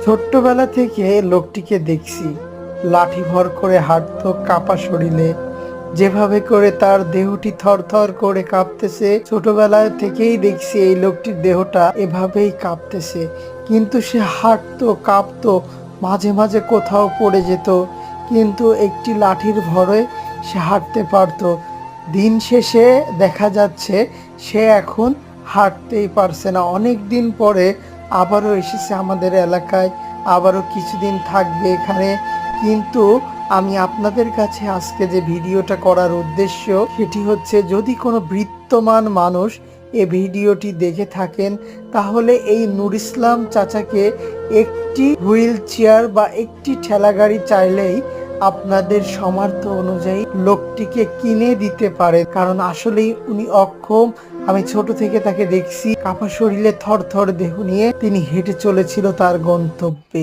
ছোট্টবেলা থেকে লোকটিকে দেখছি, লাঠি ভর করে হাঁটতো কাঁপা শরীরে। যেভাবে করে তার দেহটি থরথর করে কাঁপতেছে, ছোটবেলা থেকেই দেখছি এই লোকটির দেহটা এভাবেই কাঁপতেছে। কিন্তু সে হাঁটতো, কাঁপতো, মাঝে মাঝে কোথাও পড়ে যেত, কিন্তু একটি লাঠির ভরে সে হাঁটতে পারতো। দিন শেষে দেখা যাচ্ছে সে এখন হাঁটতেই পারছে না। অনেক দিন পরে আবারও এসেছে আমাদের এলাকায়, আবারও কিছুদিন থাকবে এখানে। কিন্তু আমি আপনাদের কাছে আজকে যে ভিডিওটা করার উদ্দেশ্য সেটি হচ্ছে, যদি কোনো বৃত্তমান মানুষ এ ভিডিওটি দেখে থাকেন, তাহলে এই নূর ইসলাম চাচাকে একটি হুইল চেয়ার বা একটি ঠেলাগাড়ি চাইলেই আপনাদের সামর্থ্য অনুযায়ী লোকটিকে কিনে দিতে পারে। কারণ আসলেই উনি অক্ষম। আমি ছোট থেকে তাকে দেখছি কাপা শরীরে থর থর দেহ নিয়ে তিনি হেঁটে চলেছিল তার গন্তব্যে।